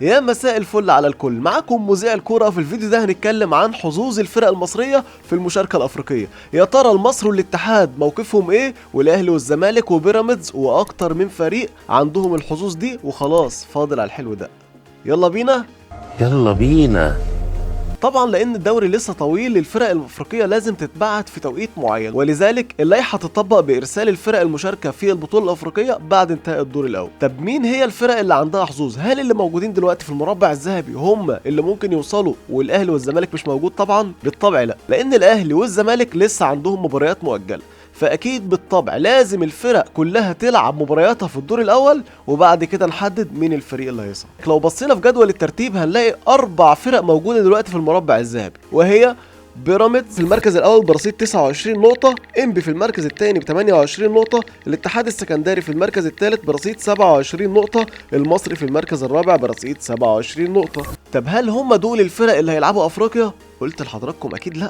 يا مساء الفل على الكل، معاكم مذيع الكورة. في الفيديو ده هنتكلم عن حظوظ الفرق المصرية في المشاركة الأفريقية. يا ترى المصري والاتحاد موقفهم ايه، والأهلي والزمالك وبيراميدز وأكتر من فريق عندهم الحظوظ دي، وخلاص فاضل على الحلو ده. يلا بينا. يلا بينا. طبعا لان الدوري لسه طويل، الفرق الافريقيه لازم تتبعت في توقيت معين، ولذلك اللائحه تطبق بارسال الفرق المشاركه في البطوله الافريقيه بعد انتهاء الدور الاول. طب مين هي الفرق اللي عندها حظوظ؟ هل اللي موجودين دلوقتي في المربع الذهبي هم اللي ممكن يوصلوا والاهلي والزمالك مش موجود؟ طبعا بالطبع لا، لان الاهلي والزمالك لسه عندهم مباريات مؤجله، فاكيد بالطبع لازم الفرق كلها تلعب مبارياتها في الدور الاول، وبعد كده نحدد مين الفريق اللي هيصعد. لو بصينا في جدول الترتيب هنلاقي 4 فرق موجوده دلوقتي في المربع الذهبي، وهي بيراميدز في المركز الاول برصيد 29 نقطه، انبي في المركز الثاني ب 28 نقطه، الاتحاد السكندري في المركز الثالث برصيد 27 نقطه، المصري في المركز الرابع برصيد 27 نقطه. طب هل هم دول الفرق اللي هيلعبوا افريقيا؟ قلت لحضراتكم اكيد لا.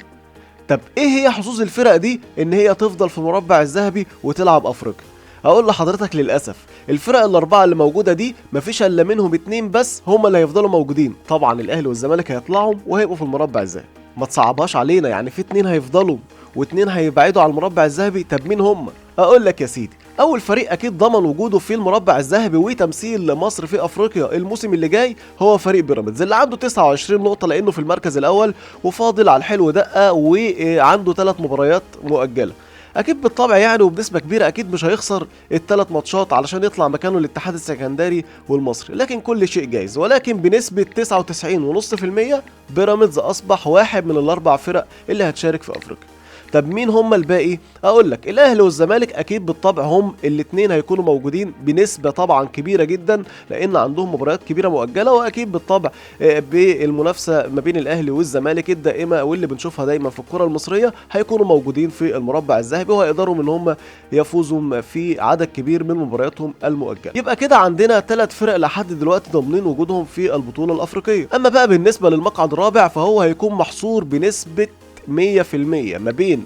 طب ايه هي حظوظ الفرق دي ان هي تفضل في المربع الذهبي وتلعب افريقيا؟ اقول لحضرتك للاسف الفرق الاربعه اللي موجوده دي مفيش الا منهم 2 بس هم اللي هيفضلوا موجودين. طبعا الاهلي والزمالك هيطلعوا وهيبقوا في المربع الذهبي، ما تصعبهاش علينا، يعني في 2 هيفضلوا و2 هيبعدوا على المربع الذهبي. طب مين هم؟ اقول لك يا سيدي، اول فريق اكيد ضمن وجوده في المربع الذهبي وتمثيل مصر في افريقيا الموسم اللي جاي هو فريق بيراميدز، اللي عنده 29 نقطه لانه في المركز الاول وفاضل على الحلو دقه وعنده 3 مباريات مؤجله. اكيد بالطبع يعني وبنسبه كبيره اكيد مش هيخسر ال3 ماتشات علشان يطلع مكانه الاتحاد السكندري والمصري، لكن كل شيء جايز. ولكن بنسبه 99.5% بيراميدز اصبح واحد من ال4 فرق اللي هتشارك في افريقيا. طب مين هم الباقي؟ اقول لك الاهلي والزمالك اكيد بالطبع هم الاثنين هيكونوا موجودين بنسبه طبعا كبيره جدا، لان عندهم مباريات كبيره مؤجله، واكيد بالطبع بالمنافسه ما بين الاهلي والزمالك الدائمه واللي بنشوفها دايما في الكره المصريه هيكونوا موجودين في المربع الذهبي، وهيقدروا ان هم يفوزوا في عدد كبير من مبارياتهم المؤجله. يبقى كده عندنا 3 فرق لحد دلوقتي ضامنين وجودهم في البطوله الافريقيه. اما بقى بالنسبه للمقعد الرابع فهو هيكون محصور بنسبه 100% ما بين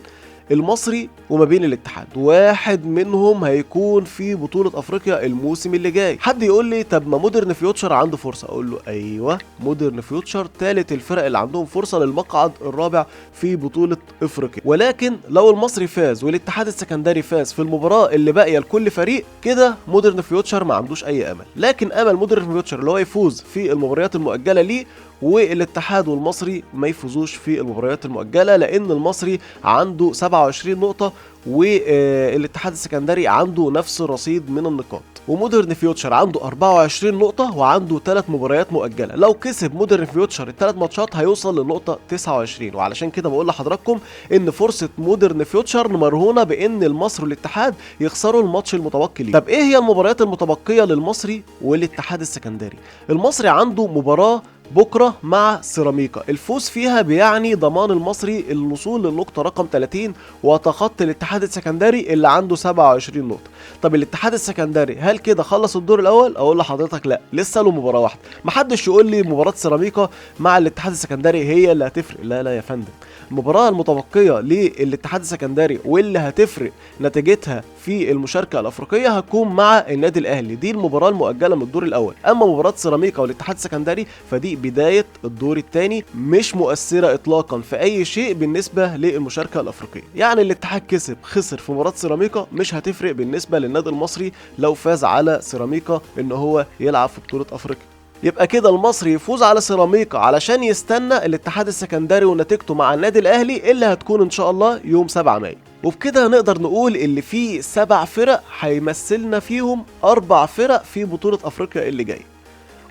المصري وما بين الاتحاد، واحد منهم هيكون في بطولة افريقيا الموسم اللي جاي. حد يقول لي طب ما مودرن فيوتشر عنده فرصة؟ اقول له ايوه، مودرن فيوتشر ثالث الفرق اللي عندهم فرصة للمقعد الرابع في بطولة افريقيا، ولكن لو المصري فاز والاتحاد السكندري فاز في المباراة اللي باقية لكل فريق كده مودرن فيوتشر ما عندوش اي امل. لكن امل مودرن فيوتشر اللي هو يفوز في المباريات المؤجلة ليه، والاتحاد والمصري ما يفوزوش في المباريات المؤجله، لان المصري عنده 27 نقطه والاتحاد السكندري عنده نفس الرصيد من النقاط، ومودرن فيوتشر عنده 24 نقطه وعنده 3 مباريات مؤجله. لو كسب مودرن فيوتشر ال3 ماتشات هيوصل للنقطه 29، وعلشان كده بقول لحضراتكم ان فرصه مودرن فيوتشر مرهونه بان المصري والاتحاد يخسروا الماتش المتبقي ليه. طب ايه هي المباريات المتبقيه للمصري والاتحاد السكندري؟ المصري عنده مباراه بكره مع سيراميكا، الفوز فيها بيعني ضمان المصري الوصول للنقطه رقم 30 وتخطي الاتحاد السكندري اللي عنده 27 نقطه. طب الاتحاد السكندري هل كده خلص الدور الاول؟ اقول لحضرتك لا، لسه له مباراه واحده. محدش يقول لي مباراه سيراميكا مع الاتحاد السكندري هي اللي هتفرق، لا لا يا فندم، المباراه المتبقيه للاتحاد السكندري واللي هتفرق نتيجتها في المشاركه الافريقيه هتكون مع النادي الاهلي، دي المباراه المؤجله من الدور الاول. اما مباراه سيراميكا والاتحاد السكندري فدي بدايه الدور الثاني، مش مؤثره اطلاقا في اي شيء بالنسبه للمشاركه الافريقيه. يعني الاتحاد كسب خسر في مباراه سيراميكا مش هتفرق بالنسبه للنادي المصري لو فاز على سيراميكا ان هو يلعب في بطوله افريقيا. يبقى كده المصري يفوز على سيراميكا علشان يستنى الاتحاد السكندري ونتيجته مع النادي الاهلي اللي هتكون ان شاء الله يوم 7 مايو. وبكده نقدر نقول اللي فيه 7 فرق هيمثلنا فيهم 4 فرق في بطولة افريقيا اللي جاي.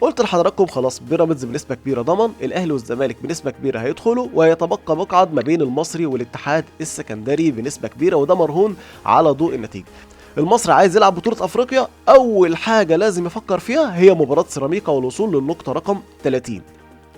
قلت لحضراتكم خلاص بيراميدز بنسبة كبيرة ضمن، الاهلي والزمالك بنسبة كبيرة هيدخلوا، وهيتبقى مقعد ما بين المصري والاتحاد السكندري بنسبة كبيرة، وده مرهون على ضوء النتيجة. المصري عايز يلعب بطولة افريقيا، اول حاجة لازم يفكر فيها هي مباراة سيراميكا والوصول للنقطة رقم 30،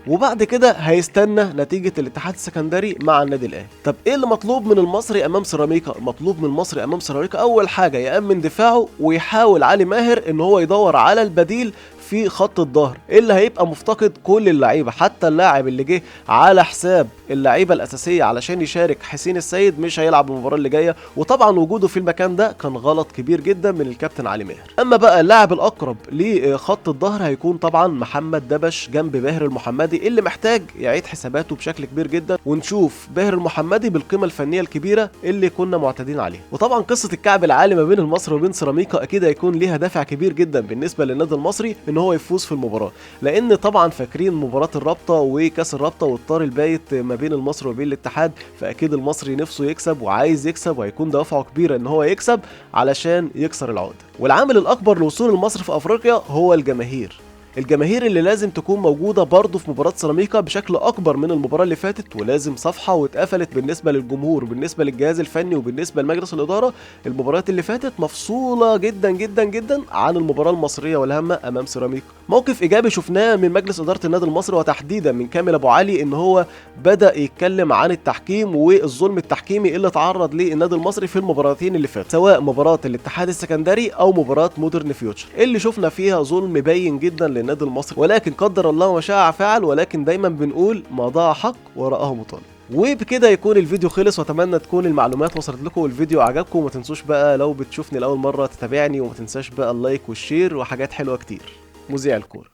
وبعد كده هيستنى نتيجة الاتحاد السكندري مع النادي الاهلي. طب ايه اللي مطلوب من المصري امام سيراميكا؟ المطلوب من المصري امام سيراميكا اول حاجة يأمن دفاعه، ويحاول علي ماهر ان هو يدور على البديل في خط الظهر اللي هيبقى مفتقد كل اللعيبه، حتى اللاعب اللي جه على حساب اللعيبه الاساسيه علشان يشارك حسين السيد مش هيلعب المباراه اللي جايه، وطبعا وجوده في المكان ده كان غلط كبير جدا من الكابتن علي ماهر. اما بقى اللاعب الاقرب لخط الظهر هيكون طبعا محمد دبش جنب باهر المحمدي، اللي محتاج يعيد حساباته بشكل كبير جدا، ونشوف باهر المحمدي بالقيمه الفنيه الكبيره اللي كنا معتادين عليها. وطبعا قصه الكعب العالي ما بين المصري وبين سيراميكا اكيد هيكون ليها دافع كبير جدا بالنسبه للنادي المصري ان هو يفوز في المباراه، لان طبعا فاكرين مباراه الرابطه وكاس الرابطه والطار البايت ما بين المصري وبين الاتحاد، فاكيد المصري نفسه يكسب وعايز يكسب، وهيكون دوافعه كبيره ان هو يكسب علشان يكسر العقده. والعامل الاكبر لوصول المصري في افريقيا هو الجماهير اللي لازم تكون موجودة برضه في مباراة سيراميكا بشكل أكبر من المباراة اللي فاتت، ولازم صفحة واتقفلت بالنسبة للجمهور وبالنسبة للجهاز الفني وبالنسبة لمجلس الإدارة. المباريات اللي فاتت مفصولة جدا جدا جدا عن المباراة المصرية والهامة أمام سيراميكا. موقف إيجابي شفناه من مجلس إدارة النادي المصري وتحديدا من كامل أبو علي، إن هو بدأ يتكلم عن التحكيم والظلم التحكيمي اللي تعرض ليه النادي المصري في المباراتين اللي فاتوا، سواء مباراة الاتحاد السكندري أو مباراة مودرن فيوتشر اللي شفنا فيها ظلم باين جدا للنادي المصري، ولكن قدر الله ما شاء فعل، ولكن دايما بنقول ما ضاع حق وراءه مطالب. وبكده يكون الفيديو خلص، واتمنى تكون المعلومات وصلت لكم والفيديو عجبكم. وما تنسوش بقى لو بتشوفني لاول مره تتابعني، وما تنساش بقى اللايك والشير وحاجات حلوه كتير. مذيع الكوره.